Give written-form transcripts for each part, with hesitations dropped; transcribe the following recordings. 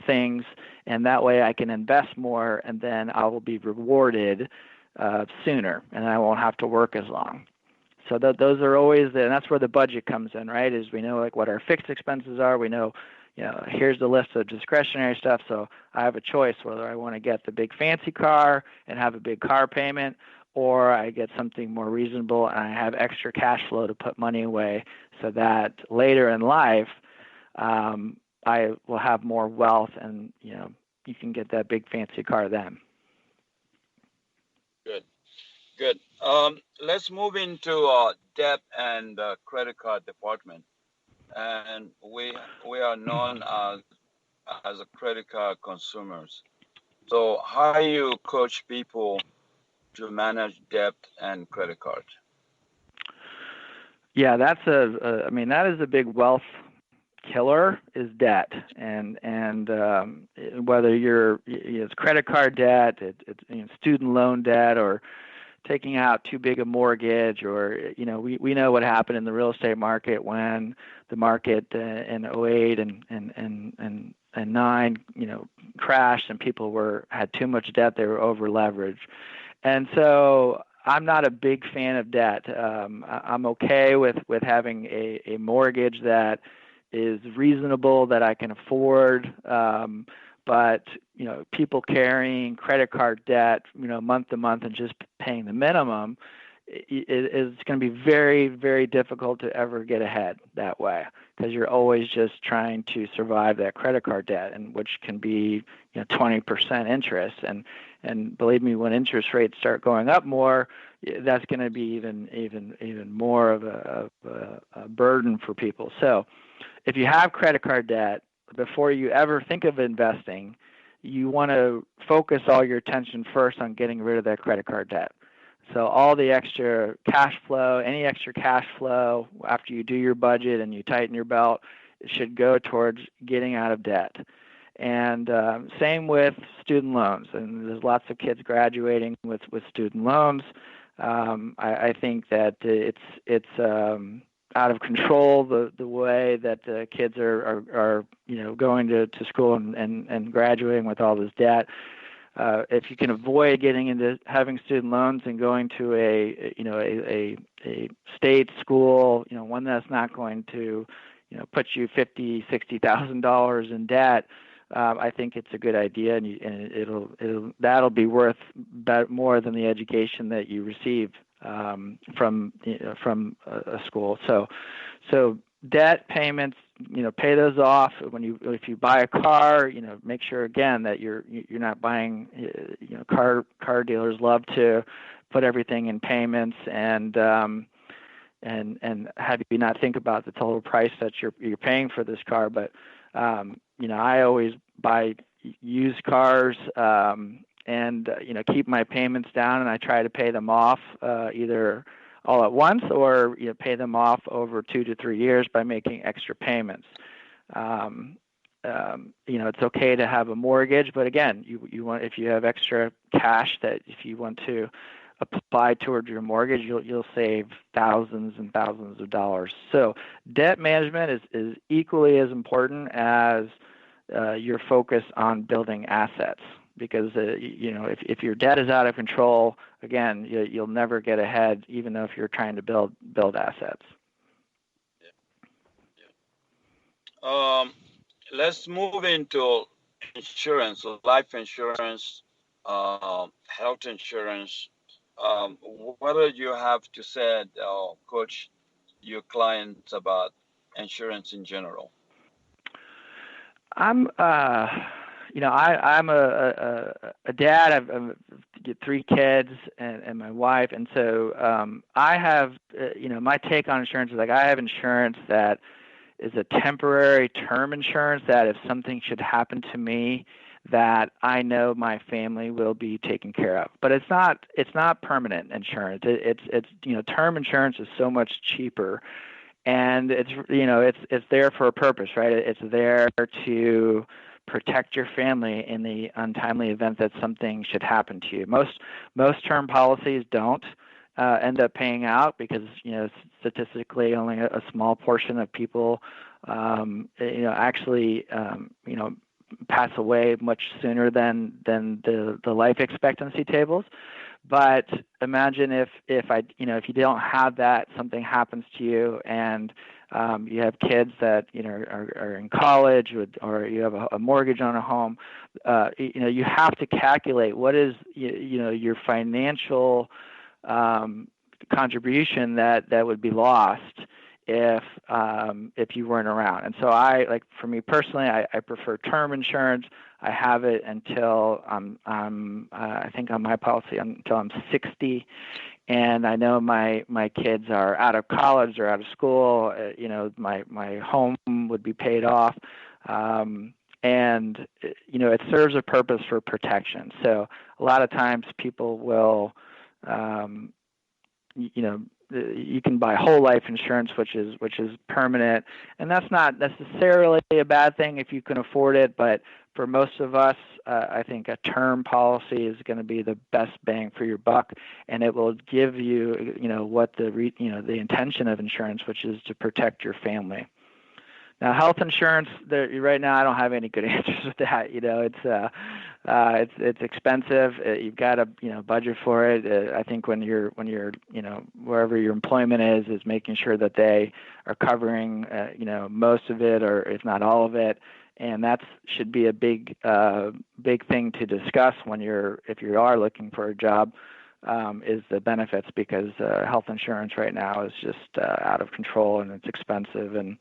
things, and that way I can invest more, and then I will be rewarded sooner, and I won't have to work as long. So those are always, and that's where the budget comes in, right? Is we know like what our fixed expenses are. We know, here's the list of discretionary stuff. So I have a choice whether I want to get the big fancy car and have a big car payment, or I get something more reasonable and I have extra cash flow to put money away so that later in life I will have more wealth, and you can get that big fancy car then. Good. Let's move into debt and credit card department. And we are known as a credit card consumers. So how do you coach people to manage debt and credit cards? Yeah, that's that is a big wealth killer, is debt, and whether it's credit card debt, it's student loan debt, or taking out too big a mortgage, or we know what happened in the real estate market when the market in '08 and 9 crashed, and people had too much debt. They were over leveraged. And so I'm not a big fan of debt. I'm okay with having a mortgage that is reasonable, that I can afford. But people carrying credit card debt, month to month, and just paying the minimum, it's going to be very, very difficult to ever get ahead that way, because you're always just trying to survive that credit card debt, and which can be 20% interest. And believe me, when interest rates start going up more, that's going to be even more of a burden for people. So if you have credit card debt, before you ever think of investing, you want to focus all your attention first on getting rid of that credit card debt. So all the extra cash flow, any extra cash flow after you do your budget and you tighten your belt, it should go towards getting out of debt. And same with student loans. And there's lots of kids graduating with student loans. I think that it's out of control, the way that the kids are going to school and graduating with all this debt. If you can avoid getting into having student loans and going to a state school, one that's not going to put you $50,000-$60,000 in debt, I think it's a good idea, and that'll be worth more than the education that you receive from a school. So debt payments, pay those off. If you buy a car, make sure again that you're not buying. Car dealers love to put everything in payments and have you not think about the total price that you're paying for this car. But I always buy used cars. And keep my payments down, and I try to pay them off either all at once or pay them off over 2 to 3 years by making extra payments. It's okay to have a mortgage, but again, you want, if you have extra cash that if you want to apply towards your mortgage, you'll save thousands and thousands of dollars. So debt management is equally as important as your focus on building assets. Because if your debt is out of control, again, you'll never get ahead, even though if you're trying to build assets. Yeah. Let's move into insurance, so life insurance, health insurance. What do you have to say, coach, your clients about insurance in general? I'm a dad. I've got 3 kids and my wife, and so I have my take on insurance is like I have insurance that is a temporary term insurance that if something should happen to me, that I know my family will be taken care of. But it's not permanent insurance. It's term insurance is so much cheaper, and it's there for a purpose, right? It's there to protect your family in the untimely event that something should happen to you. Most term policies don't end up paying out because statistically only a small portion of people actually pass away much sooner than the life expectancy tables. But imagine if you don't have that, something happens to you, and you have kids that are in college, or you have a mortgage on a home. You have to calculate what is your financial contribution that would be lost if you weren't around. And so for me personally, I prefer term insurance. I have it until I think on my policy until I'm 60, and I know my kids are out of college or out of school. My home would be paid off, and it serves a purpose for protection. So a lot of times people will, you can buy whole life insurance, which is permanent, and that's not necessarily a bad thing if you can afford it. But for most of us, I think a term policy is going to be the best bang for your buck, and it will give you, what the intention of insurance, which is to protect your family. Now, health insurance, right now I don't have any good answers with that. It's expensive. You've got to budget for it. I think when you're wherever your employment is making sure that they are covering most of it, or if not all of it, and that should be a big thing to discuss if you are looking for a job. Is the benefits, because health insurance right now is just out of control, and it's expensive, and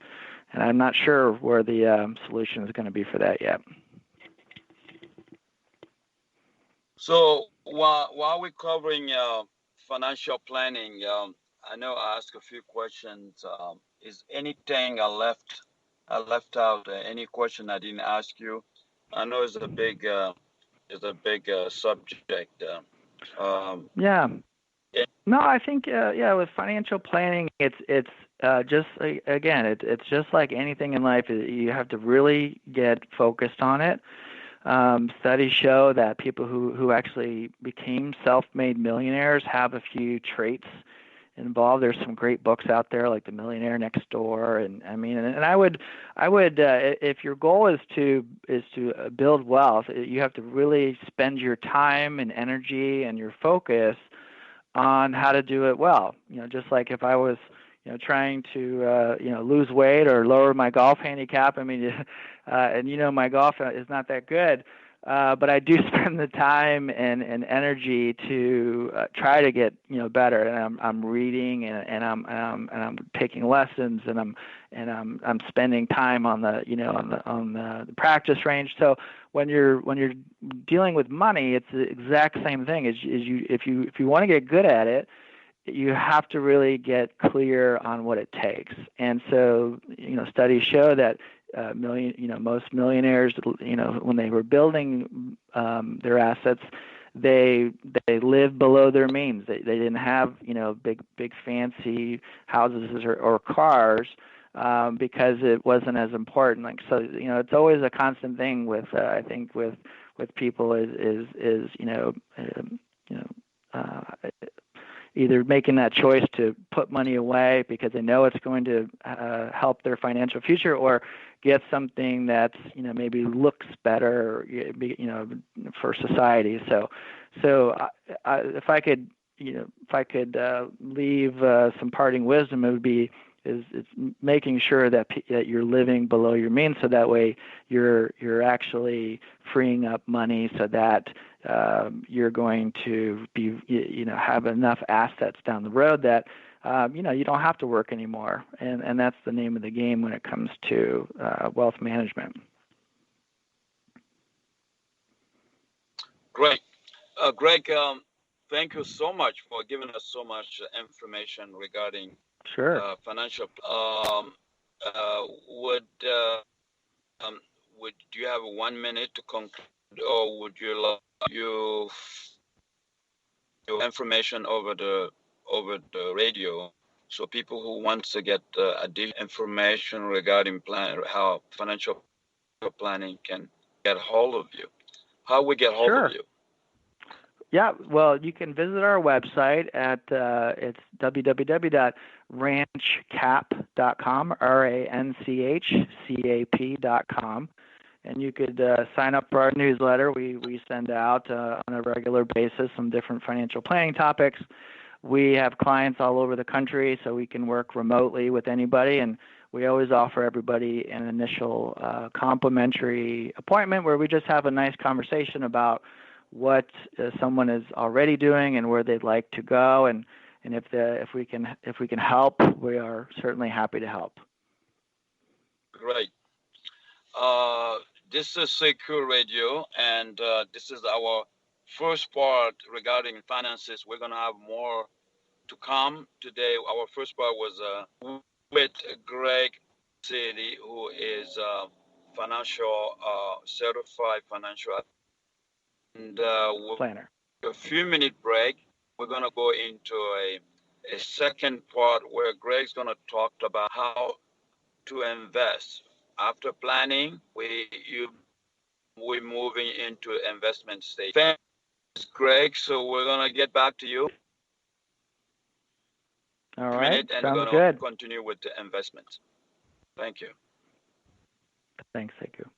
I'm not sure where the solution is going to be for that yet. So while we're covering financial planning, I know I asked a few questions. Is anything I left out? Any question I didn't ask you? I know it's a big subject. Yeah. No, I think with financial planning, it's just again, it's just like anything in life. You have to really get focused on it. Studies show that people who actually became self-made millionaires have a few traits involved. There's some great books out there like The Millionaire Next Door, and I would if your goal is to build wealth, you have to really spend your time and energy and your focus on how to do it well. Just like if I was trying to lose weight or lower my golf handicap. I mean, and my golf is not that good, but I do spend the time and energy to try to get better. And I'm reading and I'm taking lessons, and I'm spending time on the practice range. So when you're dealing with money, it's the exact same thing. If you want to get good at it, you have to really get clear on what it takes. And so, studies show that most millionaires, when they were building their assets, they lived below their means. They didn't have big fancy houses or cars because it wasn't as important. It's always a constant thing with I think with people is either making that choice to put money away because they know it's going to help their financial future, or get something that's maybe looks better for society. So if I could leave some parting wisdom, it would be it's making sure that you're living below your means, so that way you're actually freeing up money so that you're going to be have enough assets down the road that you don't have to work anymore, and that's the name of the game when it comes to wealth management. Great, Greg. Thank you so much for giving us so much information regarding financial. Would you have 1 minute to conclude, or would you like your information over the radio, so people who want to get additional information regarding how financial planning can get hold of you? How we get hold of you? Yeah, well, you can visit our website at it's www.ranchcap.com, ranchcap.com, and you could sign up for our newsletter. We send out on a regular basis some different financial planning topics. We have clients all over the country, so we can work remotely with anybody, and we always offer everybody an initial complimentary appointment where we just have a nice conversation about what someone is already doing and where they'd like to go, and if we can help, we are certainly happy to help. Great. This is Secure Radio, and this is our first part regarding finances. We're going to have more to come today. Our first part was with Gregg, who is financial certified financial, and planner. a few minute break. We're going to go into a second part where Gregg's going to talk about how to invest. After planning, we're moving into investment stage. Thanks, Gregg. So we're going to get back to you. All right. And sounds we're going good. to continue with the investment. Thank you. Thanks, Sekou.